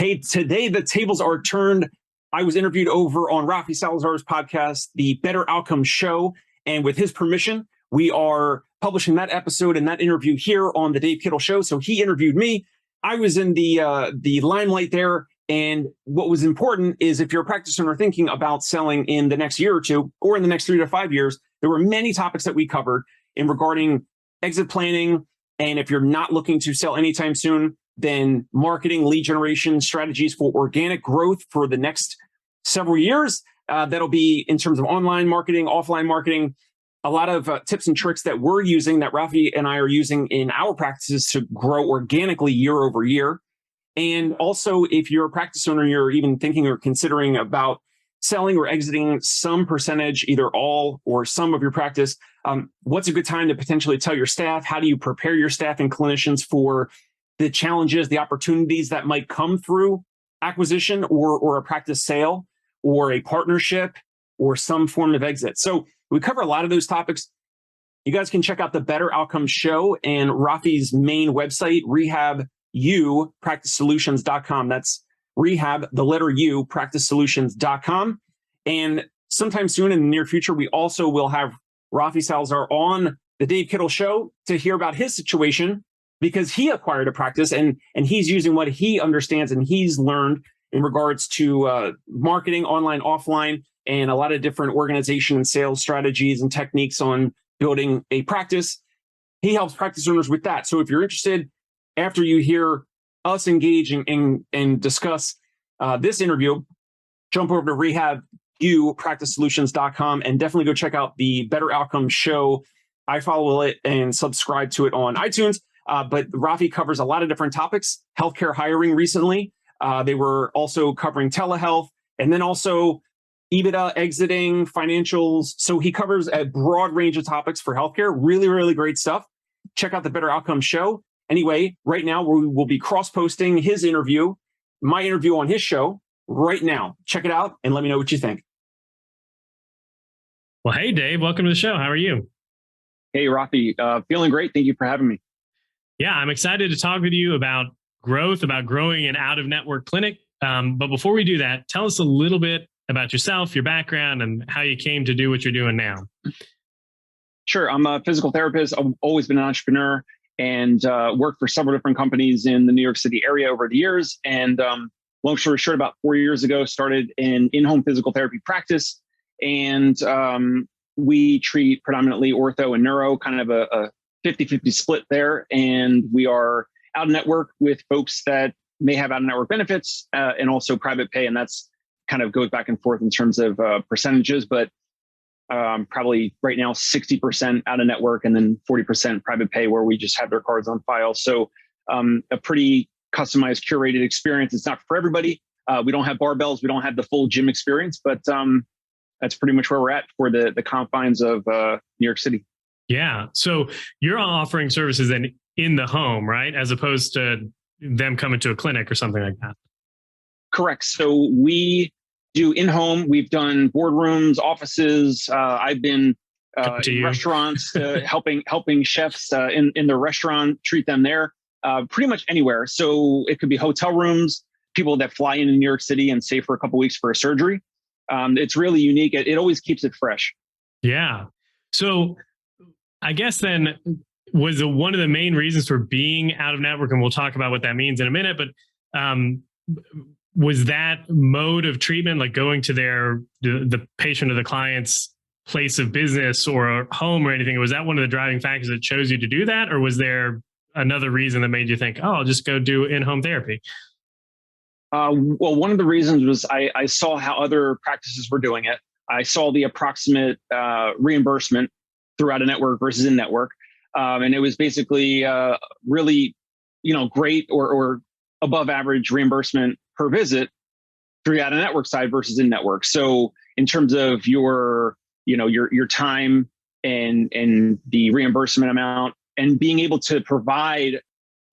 Hey, today the tables are turned. I was interviewed over on Rafi Salazar's podcast, The Better Outcome Show. And with his permission, we are publishing that episode and that interview here on the Dave Kittle Show. So he interviewed me. I was in the limelight there. And what was important is if you're a practice owner thinking about selling in the next year or two, or in the next 3 to 5 years, there were many topics that we covered in regarding exit planning. And if you're not looking to sell anytime soon, then marketing, lead generation strategies for organic growth for the next several years. That'll be in terms of online marketing, offline marketing, a lot of tips and tricks that we're using, that Rafi and I are using in our practices to grow organically year over year. And also, if you're a practice owner, you're even thinking or considering about selling or exiting some percentage, either all or some of your practice, what's a good time to potentially tell your staff? How do you prepare your staff and clinicians for the challenges, the opportunities that might come through acquisition or a practice sale or a partnership or some form of exit? So we cover a lot of those topics. You guys can check out the Better Outcome Show and Rafi's main website, rehabupracticesolutions.com. That's rehab, the letter U, practicesolutions.com. And sometime soon in the near future, we also will have Rafi Salazar on the Dave Kittle Show to hear about his situation, because he acquired a practice and he's using what he understands and he's learned in regards to marketing, online, offline, and a lot of different organization and sales strategies and techniques on building a practice. He helps practice owners with that. So if you're interested, after you hear us engage and discuss this interview, jump over to rehabupracticesolutions.com and definitely go check out the Better Outcome Show. I follow it and subscribe to it on iTunes. But Rafi covers a lot of different topics, healthcare hiring recently. They were also covering telehealth and then also EBITDA, exiting, financials. So he covers a broad range of topics for healthcare. Really, really great stuff. Check out the Better Outcome Show. Anyway, right now we will be cross-posting his interview, my interview on his show right now. Check it out and let me know what you think. Well, hey, Dave, welcome to the show. How are you? Hey, Rafi. Feeling great. Thank you for having me. Yeah, I'm excited to talk with you about growth, about growing an out-of-network clinic. But before we do that, tell us a little bit about yourself, your background, and how you came to do what you're doing now. Sure. I'm a physical therapist. I've always been an entrepreneur and worked for several different companies in the New York City area over the years. And long story short, about 4 years ago, started an in-home physical therapy practice. And we treat predominantly ortho and neuro, kind of a 50-50 split there. And we are out of network with folks that may have out of network benefits and also private pay. And that's kind of goes back and forth in terms of percentages, but probably right now 60% out of network and then 40% private pay, where we just have their cards on file. So a pretty customized, curated experience. It's not for everybody. We don't have barbells. We don't have the full gym experience, but that's pretty much where we're at for the confines of New York City. Yeah. So you're offering services then in the home, right? As opposed to them coming to a clinic or something like that. Correct. So we do in-home. We've done boardrooms, offices. I've been in restaurants, helping chefs in the restaurant, treat them there, pretty much anywhere. So it could be hotel rooms, people that fly in New York City and stay for a couple of weeks for a surgery. It's really unique. It always keeps it fresh. Yeah. So I guess then was one of the main reasons for being out of network, and we'll talk about what that means in a minute, but was that mode of treatment, like going to the patient or the client's place of business or home or anything, was that one of the driving factors that chose you to do that? Or was there another reason that made you think, oh, I'll just go do in-home therapy? Well, one of the reasons was I saw how other practices were doing it. I saw the approximate reimbursement throughout a network versus in network. And it was basically really, great or above average reimbursement per visit through out of network side versus in network. So in terms of your time and the reimbursement amount and being able to provide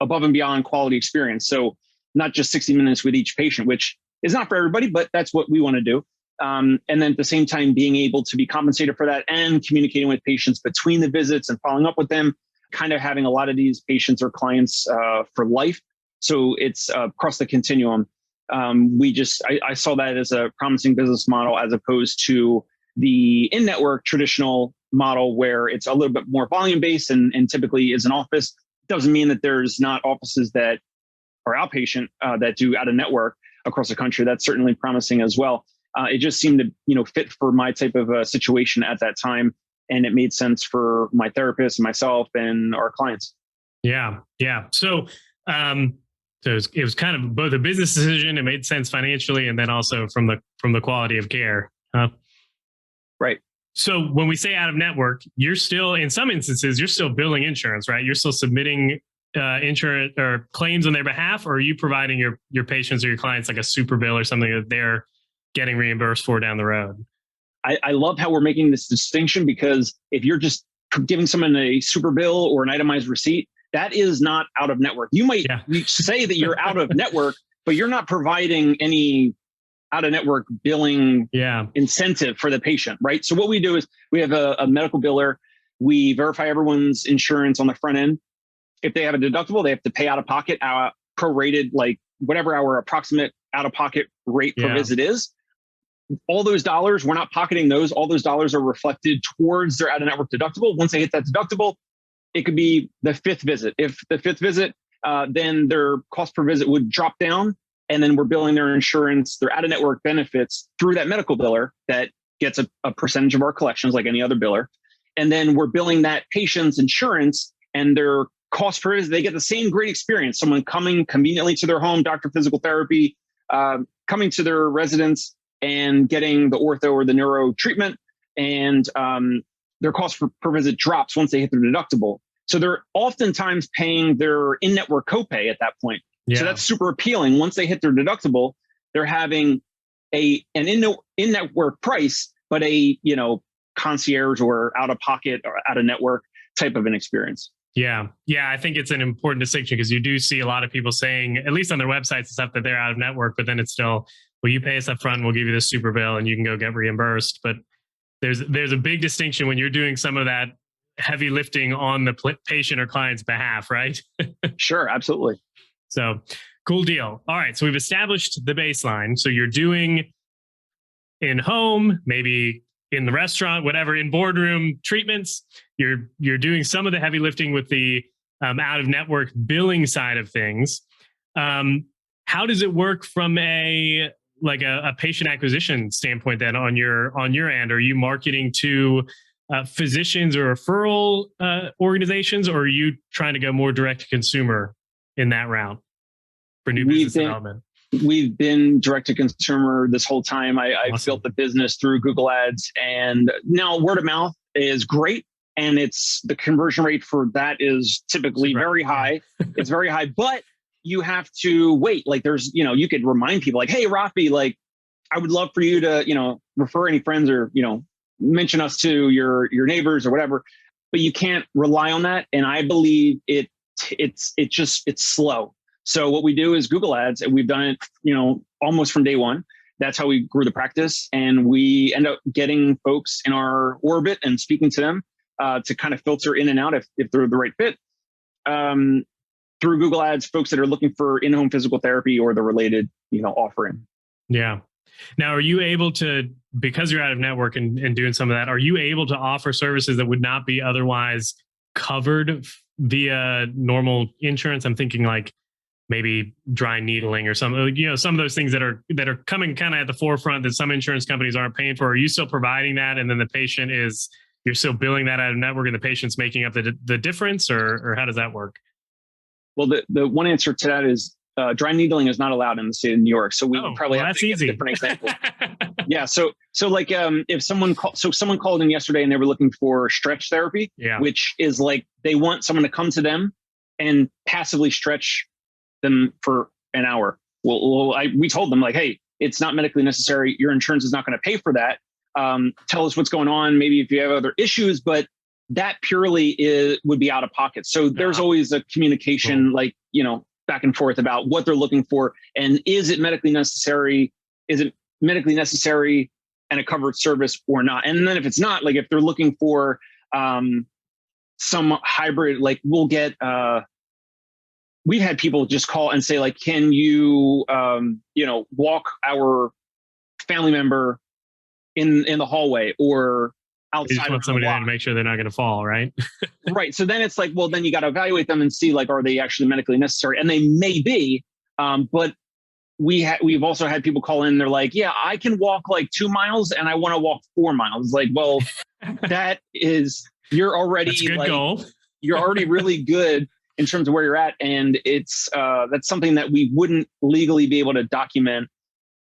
above and beyond quality experience. So not just 60 minutes with each patient, which is not for everybody, but that's what we want to do. And then at the same time, being able to be compensated for that and communicating with patients between the visits and following up with them, kind of having a lot of these patients or clients for life. So it's across the continuum. I saw that as a promising business model as opposed to the in-network traditional model where it's a little bit more volume based and typically is an office. Doesn't mean that there's not offices that are outpatient that do out of network across the country. That's certainly promising as well. It just seemed to fit for my type of situation at that time, and it made sense for my therapist, myself, and our clients. Yeah. So it was kind of both a business decision. It made sense financially, and then also from the quality of care. Right. So when we say out of network, you're still, in some instances, you're still billing insurance, right? You're still submitting insurance or claims on their behalf, or are you providing your patients or your clients like a super bill or something that they're getting reimbursed for down the road? I love how we're making this distinction, because if you're just giving someone a super bill or an itemized receipt, that is not out of network. You might say that you're out of network, but you're not providing any out of network billing incentive for the patient, right? So what we do is we have a medical biller. We verify everyone's insurance on the front end. If they have a deductible, they have to pay out of pocket, prorated, like whatever our approximate out of pocket rate per visit is. All those dollars, we're not pocketing those. All those dollars are reflected towards their out of network deductible. Once they hit that deductible, it could be the fifth visit. If the fifth visit, then their cost per visit would drop down. And then we're billing their insurance, their out-of-network benefits through that medical biller that gets a percentage of our collections like any other biller. And then we're billing that patient's insurance and their cost per visit. They get the same great experience. Someone coming conveniently to their home, doctor physical therapy, coming to their residence and getting the ortho or the neuro treatment. And their cost per visit drops once they hit their deductible. So they're oftentimes paying their in-network copay at that point. So that's super appealing. Once they hit their deductible, they're having an in-network price, but a concierge or out-of-pocket or out-of-network type of an experience. Yeah. I think it's an important distinction, because you do see a lot of people saying, at least on their websites and stuff, that they're out of network, but then it's still, well, you pay us up front, we'll give you this super bill and you can go get reimbursed. But there's a big distinction when you're doing some of that heavy lifting on the patient or client's behalf, right? Sure, absolutely. So cool deal. All right. So we've established the baseline. So you're doing in home, maybe in the restaurant, whatever, in boardroom treatments. You're doing some of the heavy lifting with the out of network billing side of things. How does it work from a patient acquisition standpoint then on your end? Are you marketing to physicians or referral organizations, or are you trying to go more direct to consumer in that route for new business development? We've been direct to consumer this whole time. I've Awesome. built the business through Google Ads, and now word of mouth is great. And the conversion rate for that is typically very high. It's very high, but you have to wait. Like you could remind people like, hey, Rafi, like I would love for you to, refer any friends or, mention us to your neighbors or whatever, but you can't rely on that. And I believe it's slow. So what we do is Google Ads, and we've done it, almost from day one. That's how we grew the practice. And we end up getting folks in our orbit and speaking to them to kind of filter in and out if they're the right fit. Through Google Ads, folks that are looking for in-home physical therapy or the related, offering. Yeah. Now, are you able to, because you're out of network and doing some of that, are you able to offer services that would not be otherwise covered via normal insurance? I'm thinking like maybe dry needling or some of those things that are coming kind of at the forefront that some insurance companies aren't paying for. Are you still providing that? And then you're still billing that out of network and the patient's making up the difference, or how does that work? Well, the one answer to that is dry needling is not allowed in the state of New York. So we would probably have to give a different example. Yeah. So like if someone called in yesterday and they were looking for stretch therapy, which is like they want someone to come to them and passively stretch them for an hour. We told them like, hey, it's not medically necessary. Your insurance is not going to pay for that. Tell us what's going on. Maybe if you have other issues, but that purely would be out of pocket. So there's always a communication, back and forth about what they're looking for. And is it medically necessary? Is it medically necessary and a covered service or not? And then if it's not, like if they're looking for some hybrid, like we'll get we've had people just call and say, like, can you, walk our family member in the hallway or You outside just of want the somebody there block? to make sure they're not going to fall, right? Right. So then it's like, well, then you got to evaluate them and see, like, are they actually medically necessary? And they may be, but we've also had people call in. They're like, yeah, I can walk like 2 miles and I want to walk 4 miles. Like, well, that is, you're That's a already good like, goal. you're already really good in terms of where you're at. And it's, that's something that we wouldn't legally be able to document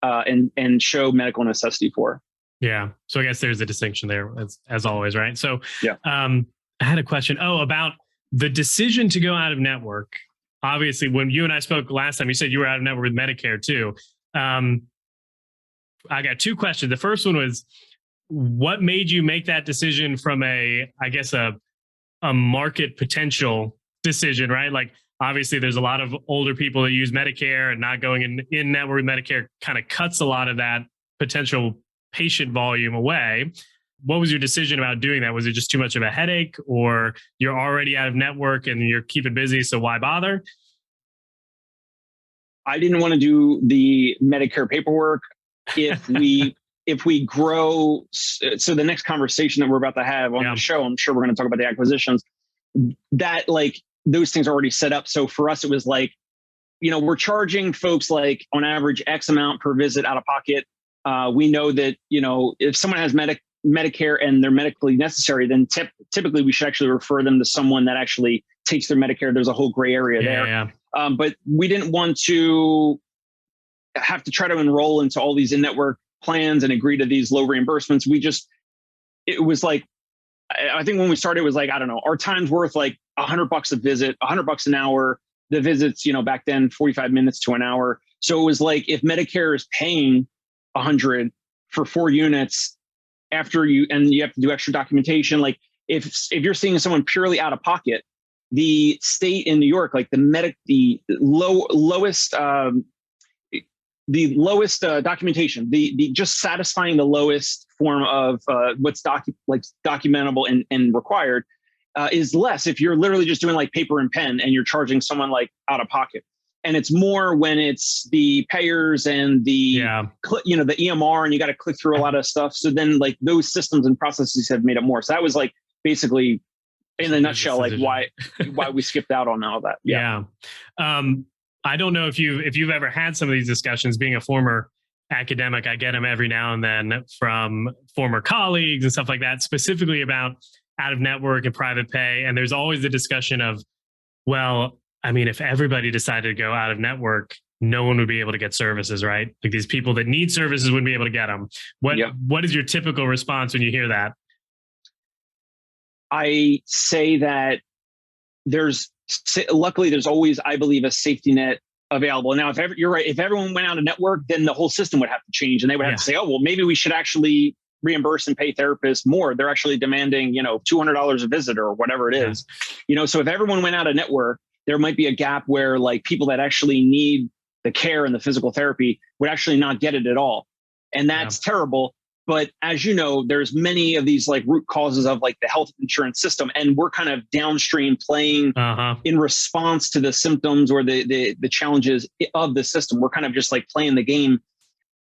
and show medical necessity for. Yeah. So I guess there's a distinction there as always, right? So Yeah. I had a question. Oh, about the decision to go out of network. Obviously, when you and I spoke last time, you said you were out of network with Medicare too. I got 2 questions. The first one was, what made you make that decision from a market potential decision, right? Like, obviously there's a lot of older people that use Medicare, and not going in network with Medicare kind of cuts a lot of that potential patient volume away. What was your decision about doing that? Was it just too much of a headache, or you're already out of network and you're keeping busy, so why bother? I didn't want to do the Medicare paperwork. If we grow, so the next conversation that we're about to have on the show, I'm sure we're going to talk about the acquisitions, that like those things are already set up. So for us, it was like, we're charging folks like on average X amount per visit out of pocket. We know that, if someone has Medicare and they're medically necessary, then typically we should actually refer them to someone that actually takes their Medicare. There's a whole gray area there. Yeah. But we didn't want to have to try to enroll into all these in-network plans and agree to these low reimbursements. It was like, I think when we started, it was like, I don't know, our time's worth like $100 a visit, $100 an hour. The visits, back then, 45 minutes to an hour. So it was like, if Medicare is paying 100 for 4 units after you have to do extra documentation. Like if you're seeing someone purely out of pocket, the state in New York, like the lowest documentation, the just satisfying the lowest form of what's documentable and required is less if you're literally just doing like paper and pen and you're charging someone like out of pocket. And it's more when it's the payers and the the EMR, and you got to click through a lot of stuff. So then like those systems and processes have made it more. So that was like basically in a nutshell, like why we skipped out on all that. Yeah. I don't know if you've ever had some of these discussions. Being a former academic, I get them every now and then from former colleagues and stuff like that, specifically about out of network and private pay. And there's always the discussion of, well, I mean, if everybody decided to go out of network, no one would be able to get services, right? Like these people that need services wouldn't be able to get them. What is your typical response when you hear that? I say that luckily there's always, I believe, a safety net available. Now, you're right, if everyone went out of network, then the whole system would have to change, and they would have to say, oh, well, maybe we should actually reimburse and pay therapists more. They're actually demanding, $200 a visit or whatever it is. So if everyone went out of network, there might be a gap where like people that actually need the care and the physical therapy would actually not get it at all. And that's terrible. But as you know, there's many of these like root causes of like the health insurance system. And we're kind of downstream playing in response to the symptoms or the challenges of the system. We're kind of just like playing the game.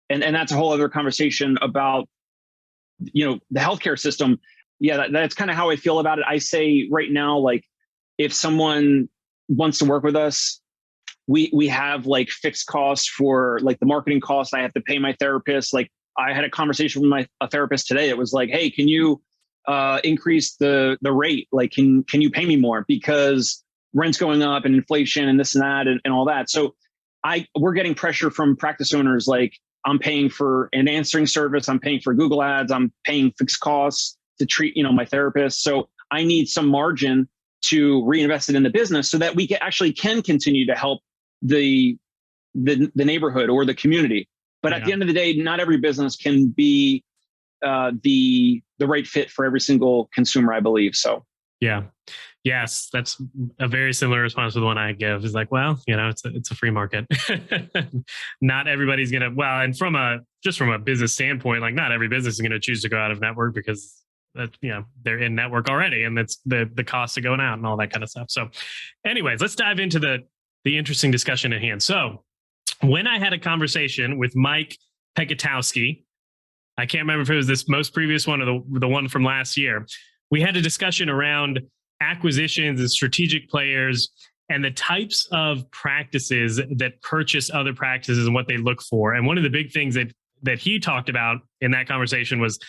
And that's a whole other conversation about, the healthcare system. Yeah, that's kind of how I feel about it. I say right now, like if someone wants to work with us, we have like fixed costs for like the marketing costs. I have to pay my therapist. Like I had a conversation with a therapist today. It was like, hey, can you increase the rate? Like, can you pay me more because rent's going up and inflation and this and that and all that. So we're getting pressure from practice owners. Like I'm paying for an answering service. I'm paying for Google ads. I'm paying fixed costs to treat, my therapist. So I need some margin to reinvest it in the business so that we can continue to help the neighborhood or the community. But at the end of the day, not every business can be the right fit for every single consumer, I believe. So yes, that's a very similar response to the one I give. Is like, well, it's a free market. Not everybody's gonna. Well, and from a business standpoint, like not every business is going to choose to go out of network because that they're in network already, and that's the cost of going out and all that kind of stuff. So, anyways, let's dive into the the interesting discussion at hand. So when I had a conversation with Mike Pekatowski, I can't remember if it was this most previous one or the one from last year, we had a discussion around acquisitions and strategic players and the types of practices that purchase other practices and what they look for. And one of the big things that he talked about in that conversation was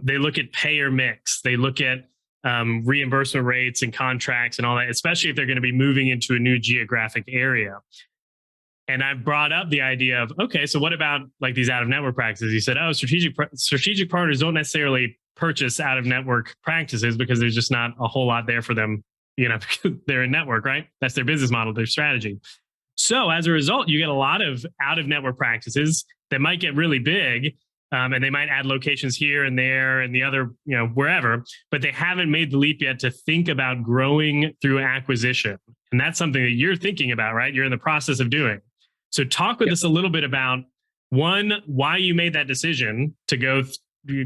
they look at payer mix. They look at reimbursement rates and contracts and all that, especially if they're going to be moving into a new geographic area. And I brought up the idea of, okay, so what about like these out-of-network practices? He said, oh, strategic partners don't necessarily purchase out-of-network practices because there's just not a whole lot there for them, because they're in network, right? That's their business model, their strategy. So as a result, you get a lot of out-of-network practices that might get really big, and they might add locations here and there and the other, wherever, but they haven't made the leap yet to think about growing through acquisition. And that's something that you're thinking about, right? You're in the process of doing. So talk with us a little bit about, one, why you made that decision to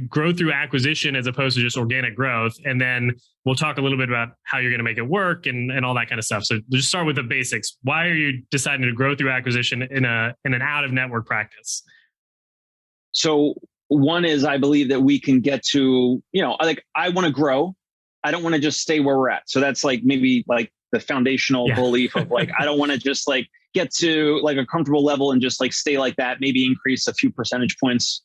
grow through acquisition as opposed to just organic growth. And then we'll talk a little bit about how you're going to make it work and all that kind of stuff. So just start with the basics. Why are you deciding to grow through acquisition in an out-of-network practice? So one is, I believe that we can get to, I want to grow. I don't want to just stay where we're at. So that's like maybe like the foundational belief of like, I don't want to just like get to like a comfortable level and just like stay like that, maybe increase a few percentage points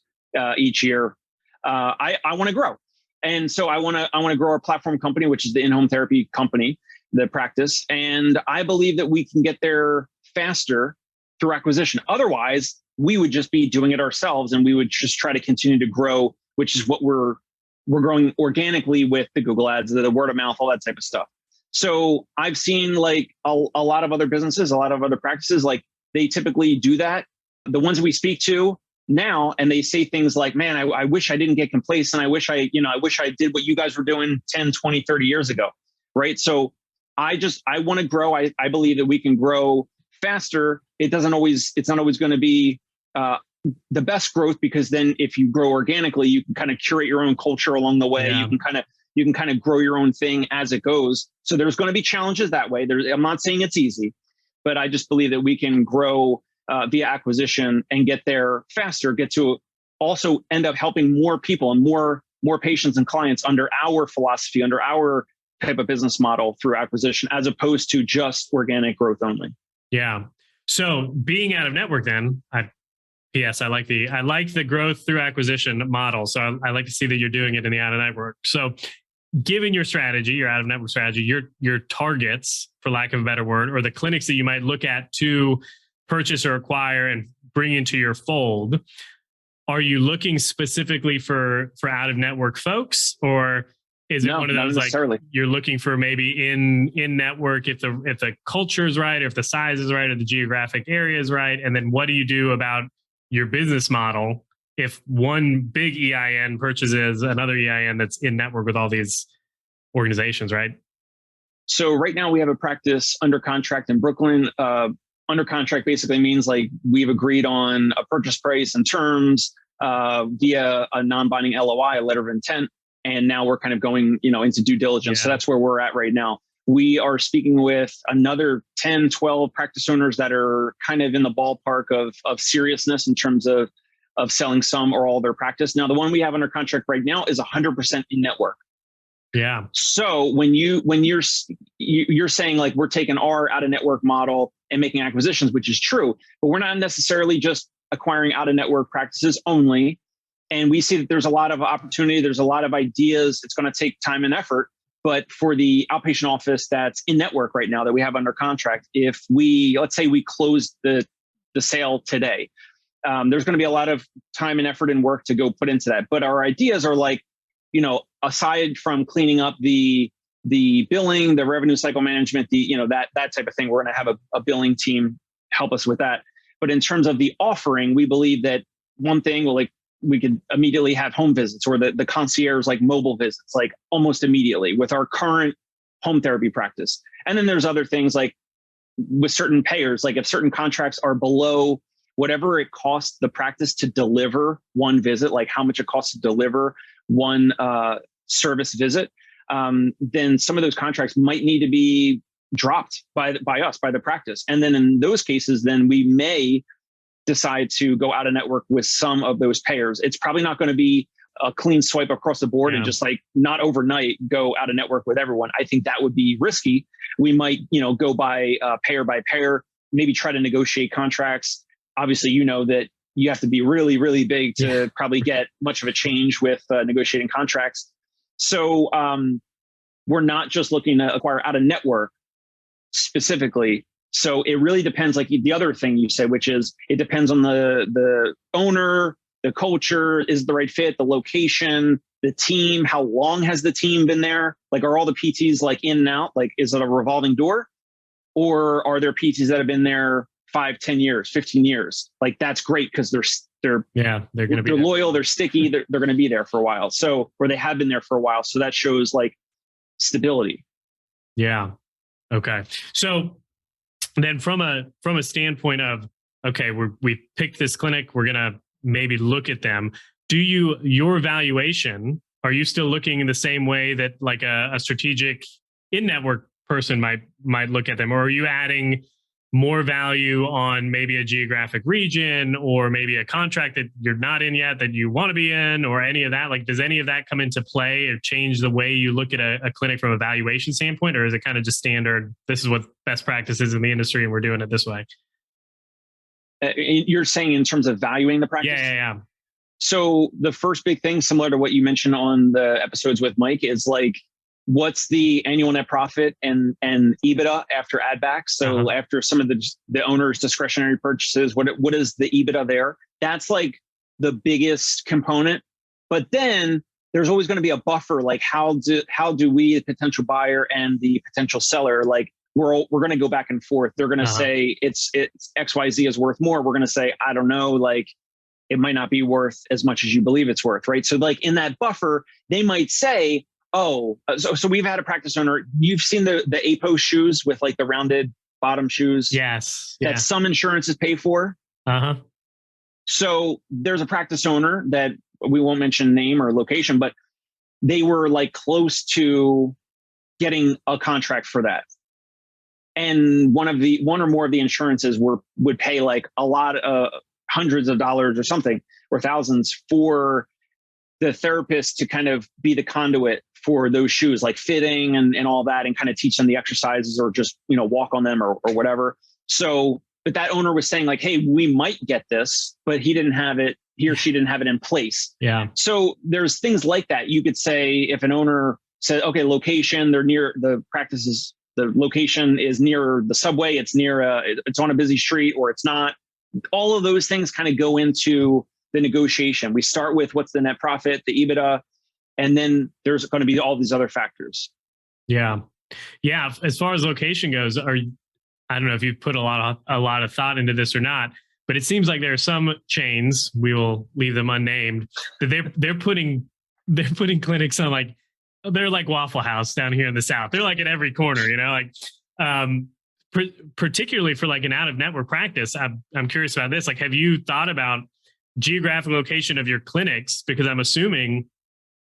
each year. I want to grow. And so I want to grow our platform company, which is the in-home therapy company, the practice. And I believe that we can get there faster through acquisition. Otherwise, we would just be doing it ourselves and we would just try to continue to grow, which is what we're growing organically with the Google ads, the word of mouth, all that type of stuff. So I've seen like a lot of other businesses, a lot of other practices, like they typically do that. The ones we speak to now, and they say things like, man, I wish I didn't get complacent. I wish I did what you guys were doing 10, 20, 30 years ago. Right. So I want to grow. I believe that we can grow faster. It's not always going to be the best growth, because then if you grow organically, you can kind of curate your own culture along the way. Yeah. You can kind of grow your own thing as it goes. So there's going to be challenges that way. I'm not saying it's easy, but I just believe that we can grow via acquisition and get there faster, get to also end up helping more people and more patients and clients under our philosophy, under our type of business model through acquisition, as opposed to just organic growth only. Yeah. So being out of network, then I like the growth through acquisition model. So I like to see that you're doing it in the out of network. So given your strategy, your out of network strategy, your targets, for lack of a better word, or the clinics that you might look at to purchase or acquire and bring into your fold, are you looking specifically for out of network folks, or is it one of those like you're looking for maybe in network if the culture is right, or if the size is right, or the geographic area is right, and then what do you do about your business model if one big EIN purchases another EIN that's in network with all these organizations, right? So right now we have a practice under contract in Brooklyn. Under contract basically means like we've agreed on a purchase price and terms via a non-binding LOI, a letter of intent. And now we're kind of going, into due diligence. Yeah. So that's where we're at right now. We are speaking with another 10, 12 practice owners that are kind of in the ballpark of seriousness in terms of selling some or all their practice. Now, the one we have under contract right now is 100% in network. Yeah. So when you're saying like we're taking our out of network model and making acquisitions, which is true, but we're not necessarily just acquiring out of network practices only. And we see that there's a lot of opportunity. There's a lot of ideas. It's going to take time and effort. But for the outpatient office that's in network right now that we have under contract, if let's say we close the sale today, there's going to be a lot of time and effort and work to go put into that. But our ideas are like, aside from cleaning up the billing, the revenue cycle management, that type of thing, we're going to have a billing team help us with that. But in terms of the offering, we believe that one thing, like we could immediately have home visits, or the concierge, like mobile visits, like almost immediately with our current home therapy practice. And then there's other things like with certain payers, like if certain contracts are below whatever it costs the practice to deliver one visit, like how much it costs to deliver one service visit, then some of those contracts might need to be dropped by us, by the practice. And then in those cases, then we may decide to go out of network with some of those payers. It's probably not going to be a clean swipe across the board and just like not overnight go out of network with everyone. I think that would be risky. We might, go by payer, maybe try to negotiate contracts. Obviously, that you have to be really, really big to probably get much of a change with negotiating contracts. So we're not just looking to acquire out of network specifically. So it really depends, like the other thing you said, which is it depends on the owner, the culture, is the right fit, the location, the team, how long has the team been there? Like, are all the PTs like in and out? Like, is it a revolving door? Or are there PTs that have been there 5, 10 years, 15 years? Like, that's great because they're going to be loyal, they're sticky, they're going to be there for a while. So, or they have been there for a while. So that shows like stability. Yeah. Okay. So then from a standpoint of, okay, we picked this clinic, we're going to maybe look at them. Your evaluation, are you still looking in the same way that like a strategic in-network person might look at them? Or are you adding more value on maybe a geographic region or maybe a contract that you're not in yet that you want to be in, or any of that? Like, does any of that come into play or change the way you look at a clinic from a valuation standpoint? Or is it kind of just standard, this is what best practice is in the industry and we're doing it this way? You're saying in terms of valuing the practice? Yeah. So the first big thing, similar to what you mentioned on the episodes with Mike, is like, what's the annual net profit and EBITDA after add backs? So after some of the owner's discretionary purchases, what is the EBITDA there? That's like the biggest component. But then there's always going to be a buffer. Like, how do we, the potential buyer and the potential seller, like, we're going to go back and forth. They're going to say it's XYZ is worth more. We're going to say, I don't know, like, it might not be worth as much as you believe it's worth, right? So like in that buffer, they might say, so we've had a practice owner, you've seen the APO shoes with like the rounded bottom shoes. Yes. That some insurances pay for. So there's a practice owner that we won't mention name or location, but they were like close to getting a contract for that. And one or more of the insurances would pay like a lot of hundreds of dollars or something, or thousands, for the therapist to kind of be the conduit for those shoes, like fitting and all that, and kind of teach them the exercises or just, walk on them or whatever. So, but that owner was saying like, hey, we might get this, but he or she didn't have it in place. Yeah. So there's things like that. You could say if an owner said, okay, location, they're near the practices, the location is near the subway, it's on a busy street, or it's not. All of those things kind of go into the negotiation. We start with what's the net profit, the EBITDA, and then there's going to be all these other factors. Yeah. As far as location goes, I don't know if you've put a lot of thought into this or not, but it seems like there are some chains, we will leave them unnamed, that they're putting clinics on, like, they're like Waffle House down here in the South. They're like at every corner, particularly for like an out of network practice. I'm curious about this. Like, have you thought about geographic location of your clinics? Because I'm assuming,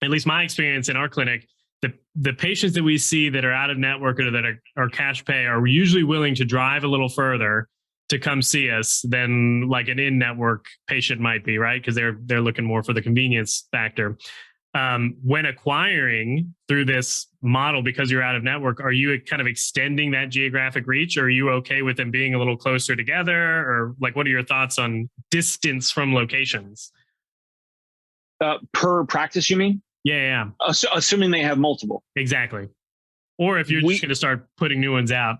at least my experience in our clinic, the patients that we see that are out of network or that are cash pay are usually willing to drive a little further to come see us than like an in-network patient might be, right? Because they're looking more for the convenience factor. When acquiring through this model, because you're out of network, are you kind of extending that geographic reach? Or are you okay with them being a little closer together? Or like, what are your thoughts on distance from locations? Per practice, you mean? Yeah. Assuming they have multiple. Exactly. Or if you're just going to start putting new ones out.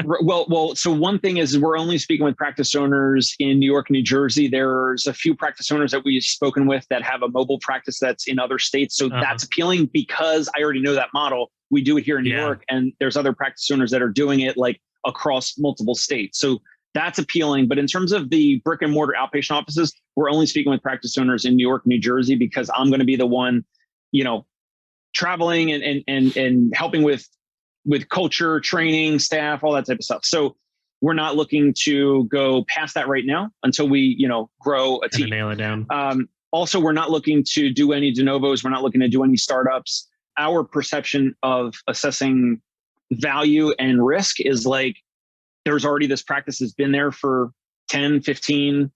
Well, so one thing is we're only speaking with practice owners in New York, New Jersey. There's a few practice owners that we've spoken with that have a mobile practice that's in other states. So that's appealing because I already know that model. We do it here in New York, and there's other practice owners that are doing it like across multiple states. So that's appealing. But in terms of the brick and mortar outpatient offices, we're only speaking with practice owners in New York, New Jersey, because I'm going to be the one, traveling and helping with culture, training, staff, all that type of stuff. So we're not looking to go past that right now until we, grow a team. Nail it down. Also, we're not looking to do any de novos. We're not looking to do any startups. Our perception of assessing value and risk is like, there's already this practice that's been there for 10, 15,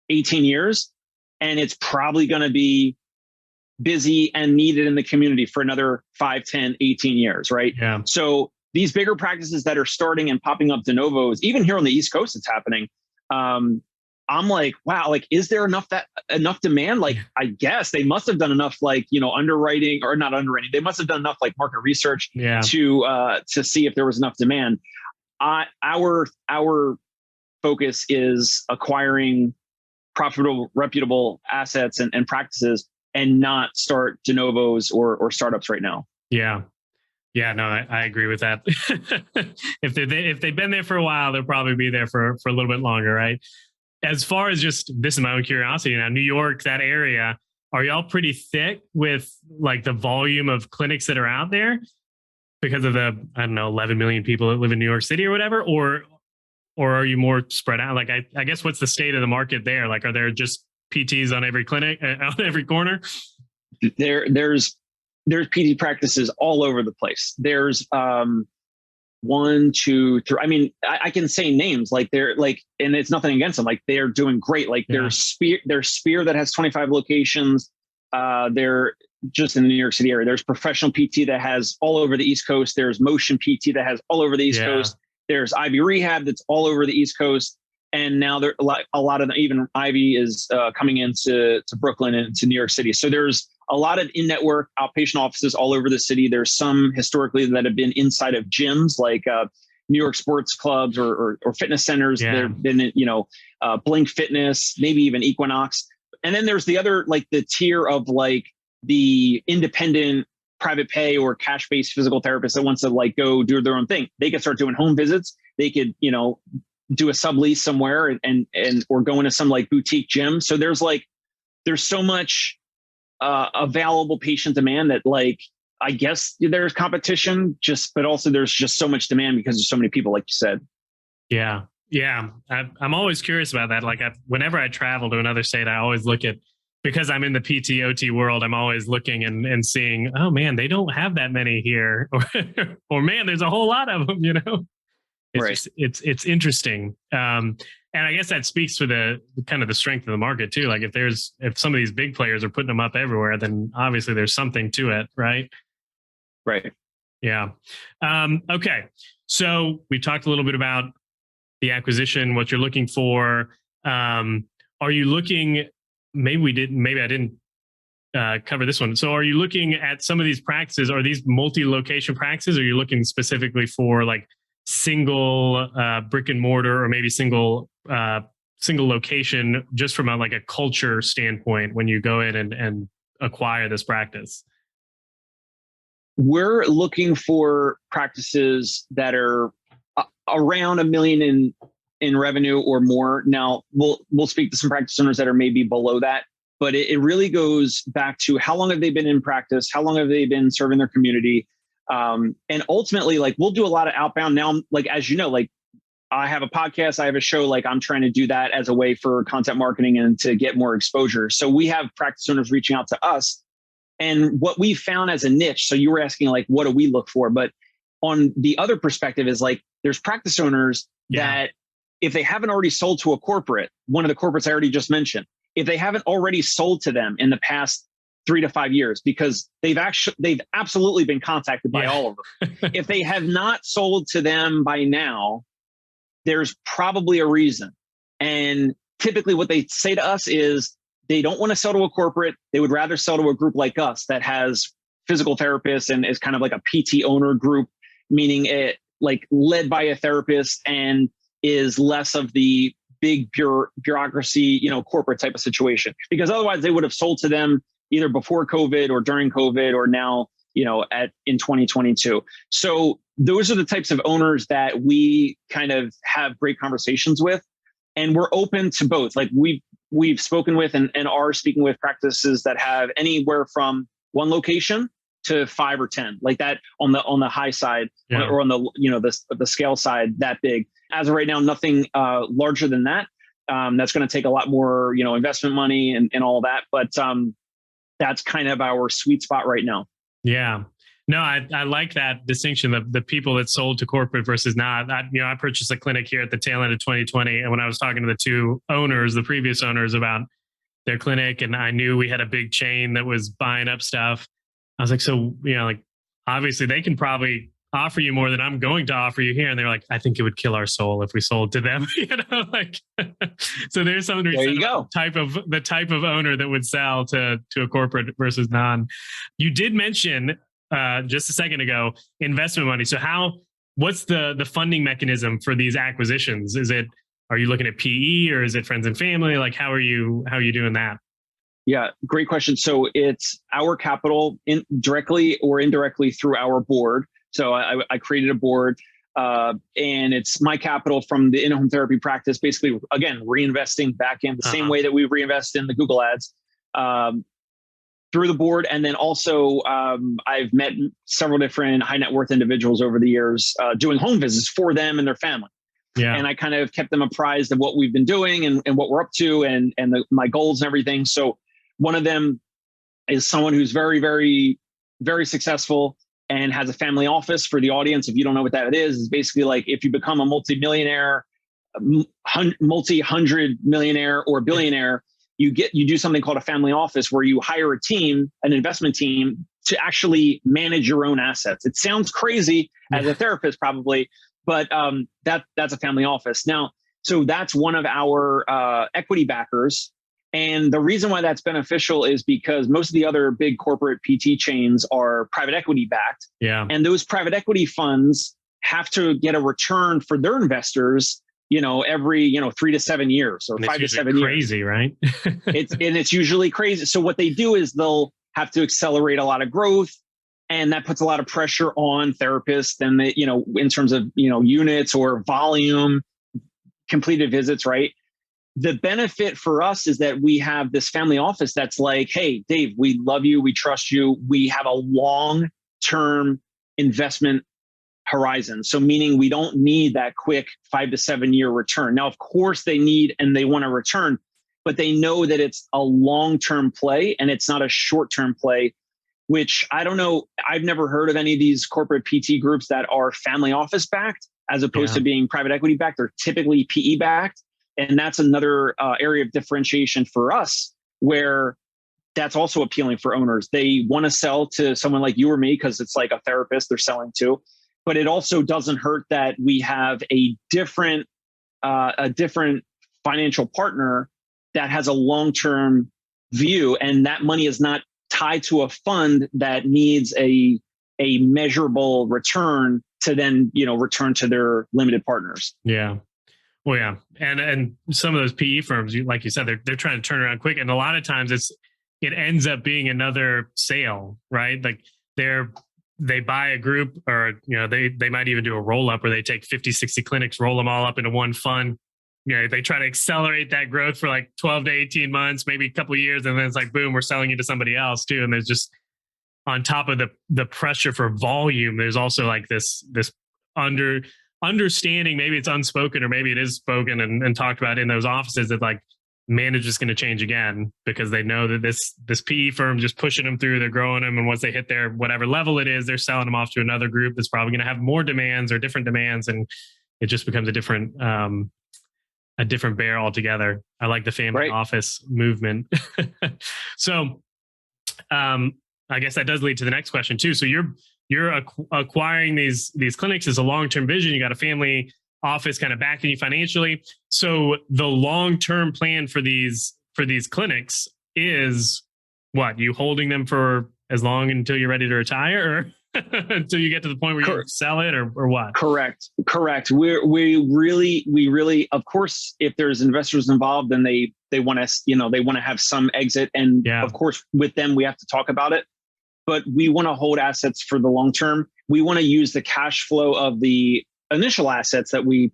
18 years, and it's probably going to be busy and needed in the community for another 5, 10, 18 years, right? Yeah. So these bigger practices that are starting and popping up de novos, even here on the East Coast, it's happening. I'm like, wow, like, is there enough demand? Like, I guess they must have done enough, like, underwriting, or not underwriting. They must have done enough like market research to see if there was enough demand. Our focus is acquiring profitable, reputable assets and practices, and not start de novos or startups right now. Yeah. Yeah, no, I agree with that. If they've been there for a while, they'll probably be there for a little bit longer, right? As far as just, this is my own curiosity now, New York, that area, are y'all pretty thick with like the volume of clinics that are out there because of the, 11 million people that live in New York City or whatever, or are you more spread out? Like, I guess, what's the state of the market there? Like, are there just PTs on every clinic, on every corner? There's PT practices all over the place. There's 1, 2, 3. I mean, I can say names, like, they're like, and it's nothing against them. Like, they're doing great. Like, there's Spear that has 25 locations. They're just in the New York City area. There's Professional PT that has all over the East Coast. There's Motion PT that has all over the East Coast. There's Ivy Rehab that's all over the East Coast. And now there a lot of them, even Ivy is coming into Brooklyn and to New York City. So there's a lot of in-network outpatient offices all over the city. There's some historically that have been inside of gyms, like New York sports clubs or fitness centers. There have been, Blink Fitness, maybe even Equinox. And then there's the other, like, the tier of like the independent private pay or cash-based physical therapists that wants to like go do their own thing. They could start doing home visits. They could, do a sublease somewhere and or go into some like boutique gym. So there's so much available patient demand that, like, I guess there's competition, but also there's just so much demand because there's so many people, like you said. Yeah. Yeah. I'm always curious about that. Like, whenever I travel to another state, I always look at, because I'm in the PT/OT world, I'm always looking and seeing, oh man, they don't have that many here, or man, there's a whole lot of them, It's right. It's interesting. And I guess that speaks for the kind of the strength of the market too. Like, if some of these big players are putting them up everywhere, then obviously there's something to it, right? Right. Yeah. Okay. So we talked a little bit about the acquisition, what you're looking for. Are you looking, maybe I didn't cover this one. So are you looking at some of these practices? Are these multi-location practices? Or are you looking specifically for like single brick and mortar, or maybe single location, just from a culture standpoint when you go in and acquire this practice? We're looking for practices that are around $1 million in revenue or more. Now we'll speak to some practice owners that are maybe below that, but it really goes back to how long have they been in practice? How long have they been serving their community? And ultimately, like, we'll do a lot of outbound now. Like, as you know, like, I have a podcast, I have a show, like, I'm trying to do that as a way for content marketing and to get more exposure. So we have practice owners reaching out to us, and what we found as a niche. So you were asking, like, what do we look for? But on the other perspective is, like, there's practice owners that if they haven't already sold to a corporate, one of the corporates I already just mentioned, if they haven't already sold to them in the past 3 to 5 years, because they've absolutely been contacted by all of them. If they have not sold to them by now, there's probably a reason. And typically what they say to us is they don't want to sell to a corporate. They would rather sell to a group like us that has physical therapists and is kind of like a PT owner group, meaning it like led by a therapist and is less of the big bureaucracy, corporate type of situation. Because otherwise they would have sold to them either before COVID or during COVID or now, in 2022. So those are the types of owners that we kind of have great conversations with, and we're open to both. Like, we've spoken with and are speaking with practices that have anywhere from 1 location to 5 or 10, like that on the high side, or on the scale side, that big. As of right now, nothing larger than that. That's going to take a lot more, investment money and all that. But that's kind of our sweet spot right now. Yeah. No, I like that distinction. The people that sold to corporate versus not. I purchased a clinic here at the tail end of 2020, and when I was talking to the two owners, the previous owners, about their clinic, and I knew we had a big chain that was buying up stuff. I was like, so like obviously they can probably offer you more than I'm going to offer you here, and they're like, I think it would kill our soul if we sold to them. So there's something to be said about the type of owner that would sell to a corporate versus non. You did mention just a second ago investment money. So what's the funding mechanism for these acquisitions? Are you looking at PE or is it friends and family? Like how are you doing that? Yeah, great question. So it's our capital directly or indirectly through our board. So I created a board and it's my capital from the in-home therapy practice, basically, again, reinvesting back in the same way that we reinvest in the Google ads through the board. And then also I've met several different high net worth individuals over the years doing home visits for them and their family. Yeah. And I kind of kept them apprised of what we've been doing and what we're up to and my goals and everything. So one of them is someone who's very, very, very successful and has a family office. For the audience, if you don't know what that is basically like if you become a multi-millionaire, multi-hundred millionaire or billionaire, you do something called a family office where you hire a team, an investment team, to actually manage your own assets. It sounds crazy as a therapist probably, but that's a family office. Now, so that's one of our equity backers. And the reason why that's beneficial is because most of the other big corporate PT chains are private equity backed. Yeah. And those private equity funds have to get a return for their investors, every, 3 to 7 years or 5 to 7 years. Crazy, right? It's usually crazy. So what they do is they'll have to accelerate a lot of growth. And that puts a lot of pressure on therapists and in terms of, units or volume, completed visits, right? The benefit for us is that we have this family office that's like, hey, Dave, we love you. We trust you. We have a long-term investment horizon. So meaning we don't need that quick 5 to 7 year return. Now, of course they need and they want a return, but they know that it's a long-term play and it's not a short-term play, which I don't know. I've never heard of any of these corporate PT groups that are family office backed as opposed to being private equity backed. They're typically PE backed. And that's another area of differentiation for us, where that's also appealing for owners. They want to sell to someone like you or me because it's like a therapist they're selling to. But it also doesn't hurt that we have a different financial partner that has a long-term view, and that money is not tied to a fund that needs a measurable return to then return to their limited partners. Yeah. Well, yeah. And some of those PE firms, like you said, they're trying to turn around quick. And a lot of times it ends up being another sale, right? Like they buy a group or, they might even do a roll up where they take 50, 60 clinics, roll them all up into one fund. They try to accelerate that growth for like 12 to 18 months, maybe a couple of years. And then it's like, boom, we're selling you to somebody else too. And there's just on top of the pressure for volume, there's also like this understanding, maybe it's unspoken or maybe it is spoken and talked about in those offices, that like management is going to change again because they know that this PE firm just pushing them through, they're growing them. And once they hit their whatever level it is, they're selling them off to another group that's probably going to have more demands or different demands. And it just becomes a different bear altogether. I like the family office movement. So I guess that does lead to the next question too. So you're acquiring these clinics as a long-term vision. You got a family office kind of backing you financially. So the long-term plan for these clinics is what? You holding them for as long until you're ready to retire, or until you get to the point where you sell it, or what? Correct. We really, of course, if there's investors involved, then they want to have some exit, and of course, with them we have to talk about it. But we want to hold assets for the long term. We want to use the cash flow of the initial assets that we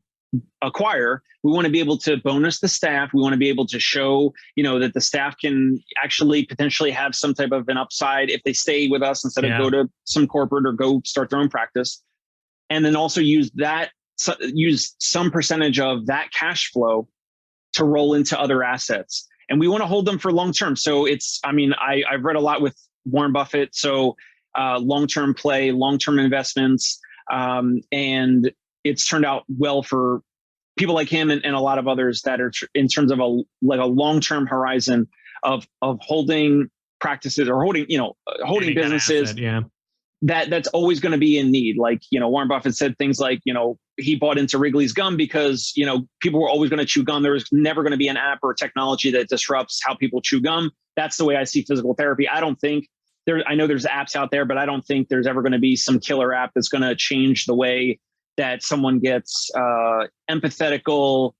acquire. We want to be able to bonus the staff. We want to be able to show, that the staff can actually potentially have some type of an upside if they stay with us instead of go to some corporate or go start their own practice. And then also use some percentage of that cash flow to roll into other assets. And we want to hold them for long term. So I've read a lot with Warren Buffett. So long-term play, long-term investments. And it's turned out well for people like him and a lot of others that are in terms of a long-term horizon of holding practices or holding businesses that's always going to be in need. Like, Warren Buffett said things like, he bought into Wrigley's gum because, people were always going to chew gum. There was never going to be an app or technology that disrupts how people chew gum. That's the way I see physical therapy. I know there's apps out there, but I don't think there's ever going to be some killer app that's going to change the way that someone gets empathetical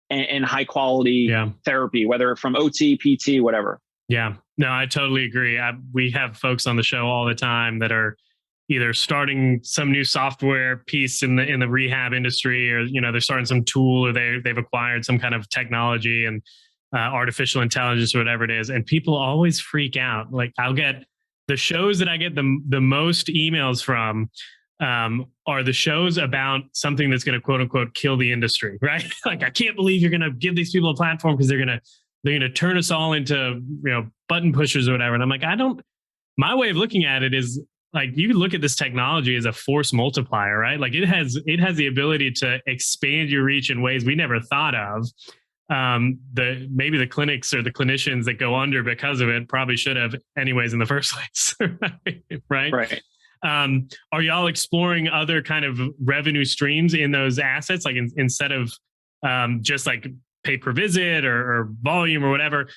and high quality therapy, whether from OT, PT, whatever. Yeah, no, I totally agree. We have folks on the show all the time that are either starting some new software piece in the rehab industry, or they're starting some tool, or they've acquired some kind of technology and artificial intelligence or whatever it is, and people always freak out. Like, I'll get the shows that I get the most emails from are the shows about something that's going to quote unquote kill the industry, right? Like, I can't believe you're going to give these people a platform because they're going to turn us all into button pushers or whatever. And I'm like, my way of looking at it is, like, you look at this technology as a force multiplier, right? Like, it has the ability to expand your reach in ways we never thought of. Maybe the clinics or the clinicians that go under because of it probably should have anyways in the first place. Right. Are y'all exploring other kind of revenue streams in those assets? Like, instead of just like pay per visit or volume or whatever,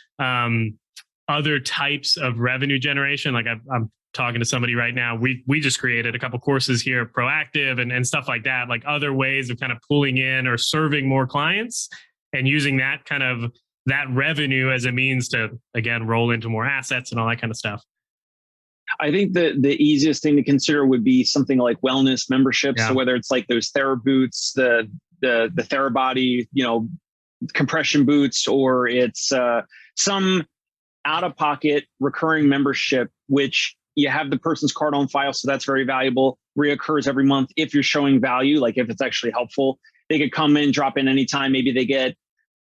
other types of revenue generation? Like, I'm talking to somebody right now. We just created a couple courses here, proactive and stuff like that, like other ways of kind of pulling in or serving more clients and using that revenue as a means to, again, roll into more assets and all that kind of stuff. I think the easiest thing to consider would be something like wellness memberships. Yeah. So whether it's like those TheraBoots, the TheraBody, compression boots, or it's some out-of-pocket recurring membership, which you have the person's card on file, so that's very valuable, reoccurs every month. If you're showing value, like if it's actually helpful, they could come in, drop in anytime. Maybe they get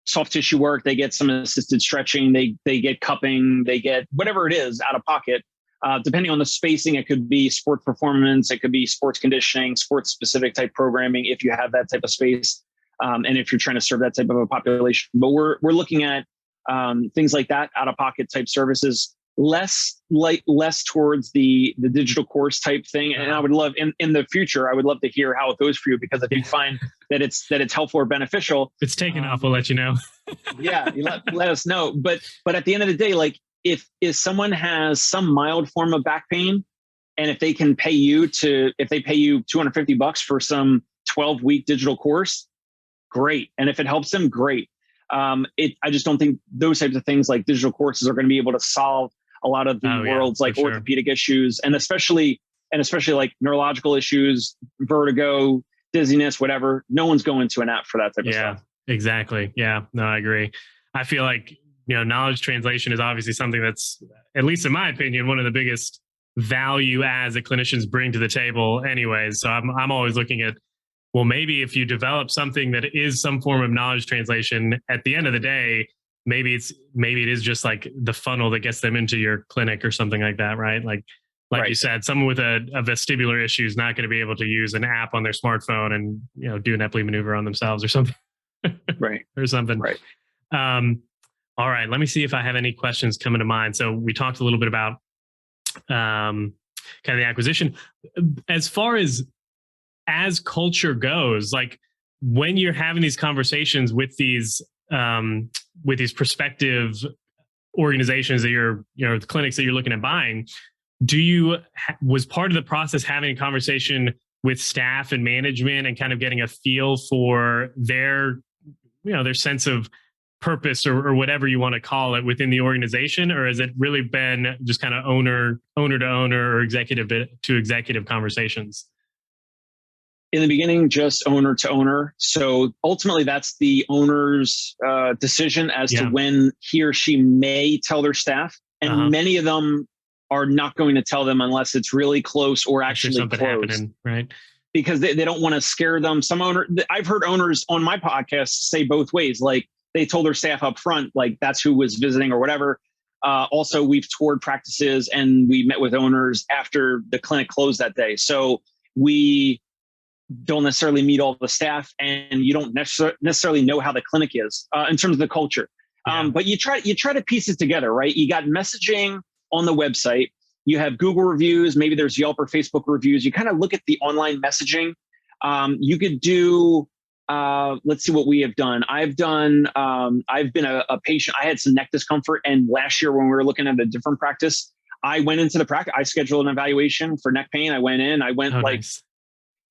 soft tissue work, they get some assisted stretching, they get cupping, they get whatever it is out of pocket. Depending on the spacing, it could be sports performance, it could be sports conditioning, sports specific type programming, if you have that type of space, and if you're trying to serve that type of a population. But we're looking at things like that, out of pocket type services, less towards the digital course type thing. And I would love in the future, I would love to hear how it goes for you, because if you find that it's helpful or beneficial, it's taken off, we'll let you know. Yeah, you let us know. But at the end of the day, like, if someone has some mild form of back pain, and if they pay you $250 for some 12-week digital course, great. And if it helps them, great. I just don't think those types of things like digital courses are going to be able to solve a lot of the world's orthopedic issues, and especially like neurological issues, vertigo, dizziness, whatever. No one's going to an app for that type of stuff. Yeah, exactly. Yeah, no, I agree. I feel like, knowledge translation is obviously something that's, at least in my opinion, one of the biggest value adds that clinicians bring to the table anyways. So I'm always looking at, well, maybe if you develop something that is some form of knowledge translation, at the end of the day, maybe it is just like the funnel that gets them into your clinic or something like that, right? Like right. You said, someone with a vestibular issue is not going to be able to use an app on their smartphone and do an Epley maneuver on themselves or something. Right. Or something. Right. All right. Let me see if I have any questions coming to mind. So we talked a little bit about kind of the acquisition. As far as culture goes, like when you're having these conversations with these prospective organizations that the clinics that you're looking at buying, was part of the process having a conversation with staff and management and kind of getting a feel for their sense of purpose or whatever you want to call it within the organization? Or has it really been just kind of owner to owner or executive to executive conversations? In the beginning, just owner to owner. So ultimately that's the owner's decision as to when he or she may tell their staff. And many of them are not going to tell them unless it's really close or actually something close. Happening, right? Because they don't want to scare them. I've heard owners on my podcast say both ways. Like, they told their staff up front, like that's who was visiting or whatever. Also, we've toured practices and we met with owners after the clinic closed that day. So we don't necessarily meet all the staff, and you don't necessarily know how the clinic is in terms of the culture. Yeah. But you try to piece it together, right? You got messaging on the website. You have Google reviews. Maybe there's Yelp or Facebook reviews. You kind of look at the online messaging. You could do, let's see what we have done. I've been a patient. I had some neck discomfort. And last year when we were looking at a different practice, I went into the practice. I scheduled an evaluation for neck pain. I went in, Nice.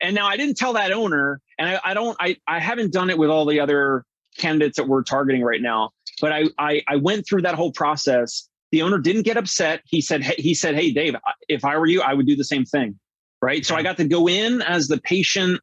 And now I didn't tell that owner, and I haven't done it with all the other candidates that we're targeting right now, but I went through that whole process. The owner didn't get upset. He said, "Hey, Dave, if I were you, I would do the same thing." Right. So I got to go in as the patient,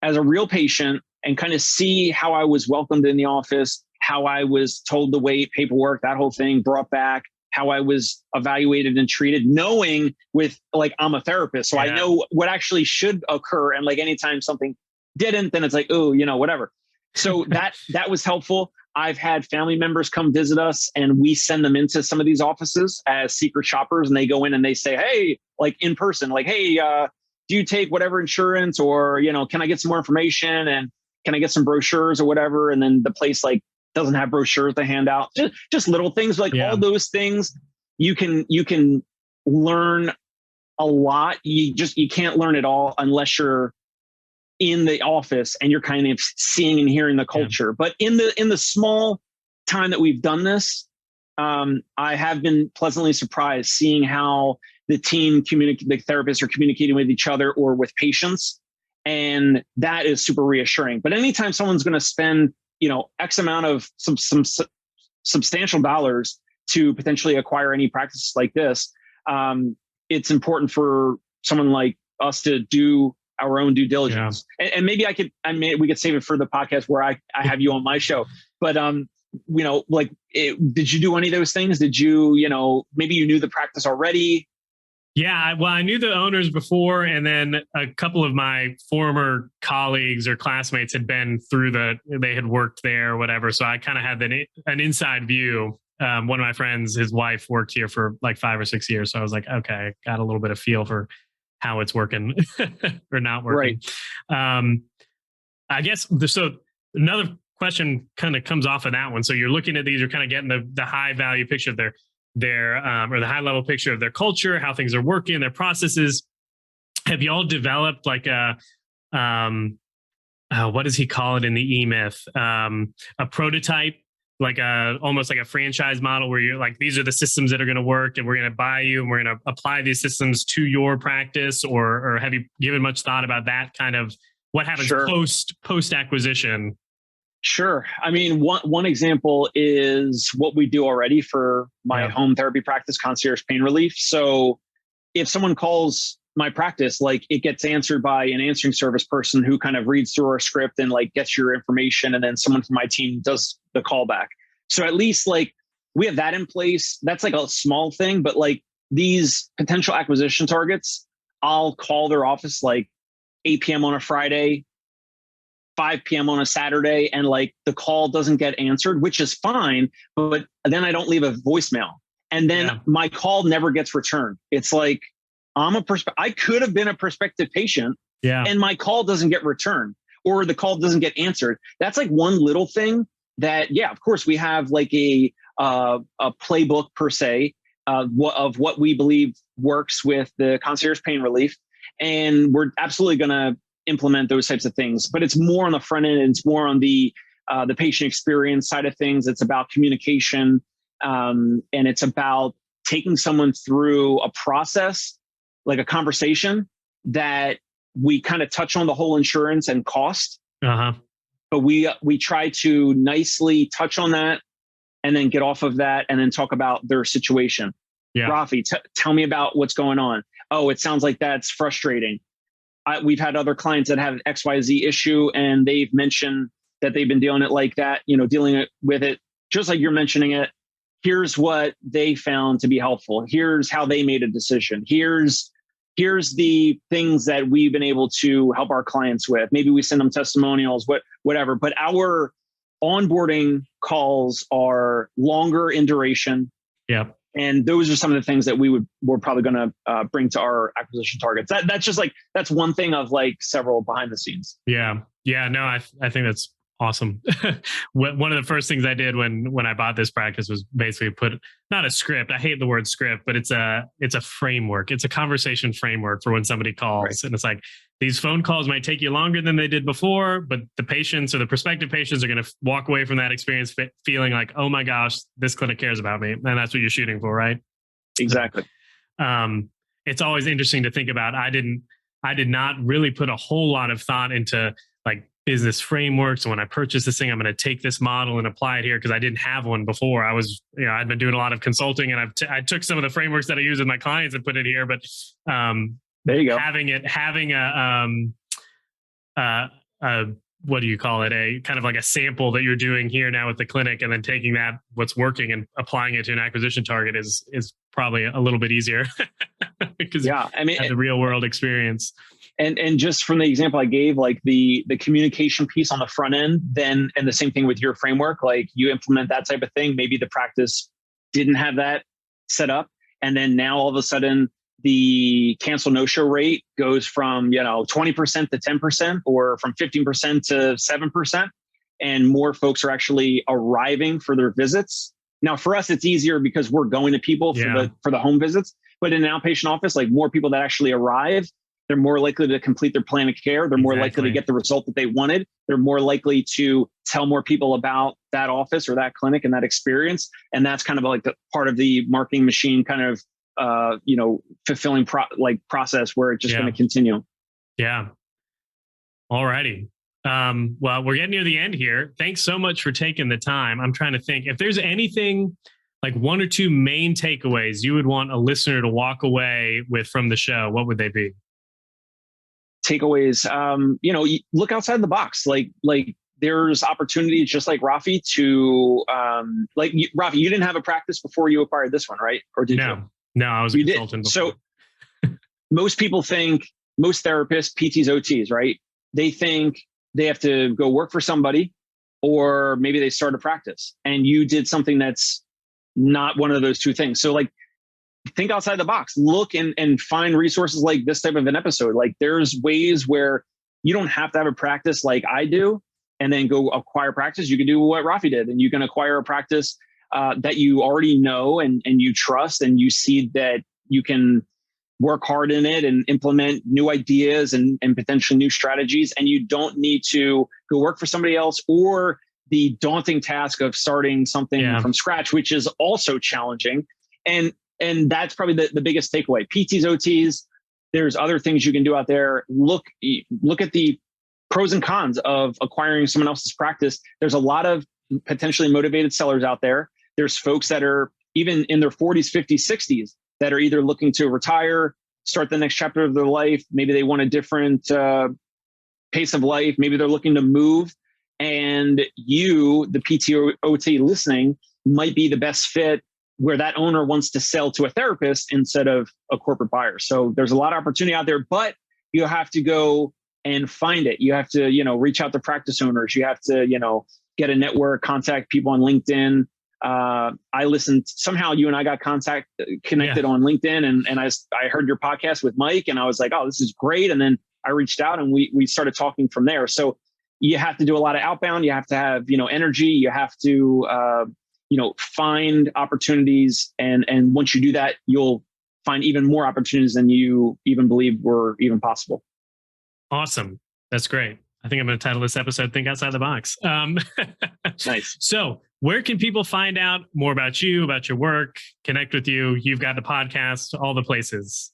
as a real patient, and kind of see how I was welcomed in the office, how I was told to wait, paperwork, that whole thing brought back, how I was evaluated and treated, knowing with I'm a therapist. So I know what actually should occur. And anytime something didn't, then it's whatever. So that was helpful. I've had family members come visit us and we send them into some of these offices as secret shoppers, and they go in and they say, hey, in person, hey, do you take whatever insurance, or, can I get some more information, and can I get some brochures or whatever? And then the place doesn't have brochures to hand out. Just little things all those things. You can learn a lot. You can't learn it all unless you're in the office and you're kind of seeing and hearing the culture. But in the small time that we've done this, I have been pleasantly surprised seeing how the team the therapists are communicating with each other or with patients. And that is super reassuring. But anytime someone's going to spend, X amount of some substantial dollars to potentially acquire any practice like this, it's important for someone like us to do our own due diligence. Yeah. And maybe we could save it for the podcast where I have you on my show. But, did you do any of those things? Did you, maybe you knew the practice already? Yeah, well, I knew the owners before, and then a couple of my former colleagues or classmates had been through they had worked there or whatever. So I kind of had an inside view. One of my friends, his wife worked here for 5 or 6 years. So I was like, okay, got a little bit of feel for how it's working or not working. Right. I guess, so another question kind of comes off of that one. So you're looking at these, you're kind of getting the high value picture of their or the high level picture of their culture, how things are working, their processes. Have y'all developed what does he call it in the E-Myth? A prototype, almost like a franchise model where you're these are the systems that are going to work, and we're going to buy you and we're going to apply these systems to your practice, or have you given much thought about that kind of what happens post acquisition? Sure. I mean, one example is what we do already for my home therapy practice, Concierge Pain Relief. So if someone calls my practice, it gets answered by an answering service person who kind of reads through our script and gets your information, and then someone from my team does the callback. So at least we have that in place. That's a small thing, but these potential acquisition targets, I'll call their office 8 p.m. on a Friday, 5 p.m. on a Saturday, and the call doesn't get answered, which is fine, but then I don't leave a voicemail, and then my call never gets returned. It's I could have been a prospective patient, and my call doesn't get returned, or the call doesn't get answered. That's one little thing that, of course, we have a playbook per se of what we believe works with the Concierge Pain Relief, and we're absolutely going to implement those types of things. But it's more on the front end, and it's more on the patient experience side of things. It's about communication, and it's about taking someone through a process, a conversation that we kind of touch on the whole insurance and cost. But we try to nicely touch on that and then get off of that and then talk about their situation. Rafi, tell me about what's going on. Oh, it sounds like that's frustrating. We've had other clients that have XYZ issue, and they've mentioned that they've been dealing it like that, dealing with it just like you're mentioning it. Here's what they found to be helpful. Here's how they made a decision. Here's the things that we've been able to help our clients with. Maybe we send them testimonials, whatever. But our onboarding calls are longer in duration. Yeah. And those are some of the things that we're probably going to bring to our acquisition targets. That's just like, that's one thing of like several behind the scenes. Yeah. Yeah. No, I think that's awesome. One of the first things I did when I bought this practice was basically put not a script. I hate the word script, but it's a framework. It's a conversation framework for when somebody calls. Right. And it's like, these phone calls might take you longer than they did before, but the patients or the prospective patients are going to walk away from that experience feeling like, oh my gosh, this clinic cares about me. And that's what you're shooting for, right? Exactly. It's always interesting to think about. I did not really put a whole lot of thought into like business frameworks. And when I purchased this thing, I'm going to take this model and apply it here because I didn't have one before. I'd been doing a lot of consulting, and I took some of the frameworks that I use with my clients and put it here. But there you go. Having a what do you call it? A kind of like a sample that you're doing here now with the clinic, and then taking that what's working and applying it to an acquisition target is probably a little bit easier because I mean, the real world experience. And just from the example I gave, like the communication piece on the front end, and the same thing with your framework, like you implement that type of thing. Maybe the practice didn't have that set up, and then now all of a sudden the cancel no-show rate goes from 20% to 10%, or from 15% to 7%, and more folks are actually arriving for their visits. Now, for us, it's easier because we're going to people for the home visits. But in an outpatient office, like more people that actually arrive, they're more likely to complete their plan of care. They're more likely to get the result that they wanted. They're more likely to tell more people about that office or that clinic and that experience. And that's kind of like the part of the marketing machine kind of fulfilling process where it's just going to continue. Yeah. All righty. Well, we're getting near the end here. Thanks so much for taking the time. I'm trying to think if there's anything like one or two main takeaways you would want a listener to walk away with from the show. What would they be? Takeaways, look outside the box. Like there's opportunities, just like Rafi, to Rafi, you didn't have a practice before you acquired this one, right? Or did you? No, I was a consultant before. So most people think, most therapists, PTs, OTs, right? They think they have to go work for somebody, or maybe they start a practice, and you did something that's not one of those two things. So like, think outside the box, look and find resources like this type of an episode. Like there's ways where you don't have to have a practice like I do and then go acquire practice. You can do what Rafi did, and you can acquire a practice that you already know and you trust, and you see that you can work hard in it and implement new ideas and potentially new strategies. And you don't need to go work for somebody else, or the daunting task of starting something from scratch, which is also challenging. And that's probably the biggest takeaway. PTs, OTs, there's other things you can do out there. Look at the pros and cons of acquiring someone else's practice. There's a lot of potentially motivated sellers out there. There's folks that are even in their 40s, 50s, 60s that are either looking to retire, start the next chapter of their life. Maybe they want a different pace of life. Maybe they're looking to move. And you, the PT or OT listening, might be the best fit where that owner wants to sell to a therapist instead of a corporate buyer. So there's a lot of opportunity out there, but you have to go and find it. You have to, reach out to practice owners. You have to, get a network, contact people on LinkedIn. I listened, somehow you and I got connected on LinkedIn, and I heard your podcast with Mike, and I was like, oh, this is great. And then I reached out and we started talking from there. So you have to do a lot of outbound. You have to have, energy. You have to, find opportunities. And once you do that, you'll find even more opportunities than you even believed were even possible. Awesome. That's great. I think I'm going to title this episode Think Outside the Box. Nice. So where can people find out more about you, about your work, connect with you? You've got the podcast, all the places.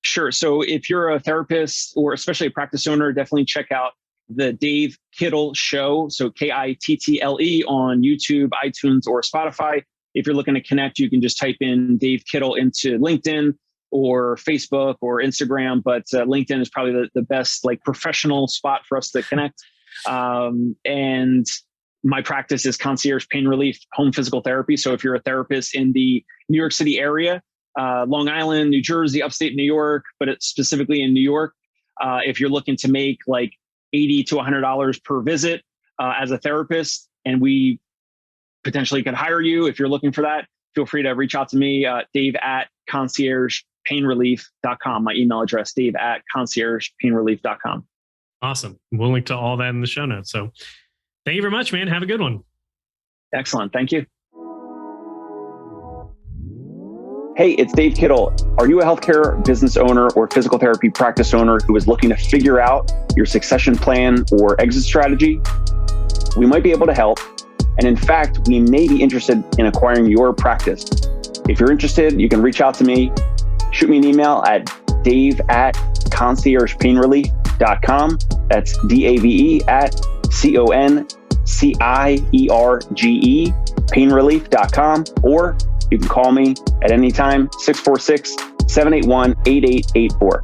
Sure. So if you're a therapist or especially a practice owner, definitely check out the Dave Kittle Show. So Kittle on YouTube, iTunes, or Spotify. If you're looking to connect, you can just type in Dave Kittle into LinkedIn or Facebook or Instagram. But LinkedIn is probably the best professional spot for us to connect. And my practice is concierge pain relief, home physical therapy. So if you're a therapist in the New York City area, Long Island, New Jersey, upstate New York, but it's specifically in New York, if you're looking to make $80 to $100 per visit as a therapist, and we potentially could hire you if you're looking for that, feel free to reach out to me, Dave at conciergepainrelief.com. My email address, Dave at conciergepainrelief.com. Awesome. We'll link to all that in the show notes. So thank you very much, man. Have a good one. Excellent. Thank you. Hey, it's Dave Kittle. Are you a healthcare business owner or physical therapy practice owner who is looking to figure out your succession plan or exit strategy? We might be able to help. And in fact, we may be interested in acquiring your practice. If you're interested, you can reach out to me. Shoot me an email at dave@conciergepainrelief.com. That's DAVE at CONCIERGE painrelief.com. Or you can call me at any time, 646-781-8884.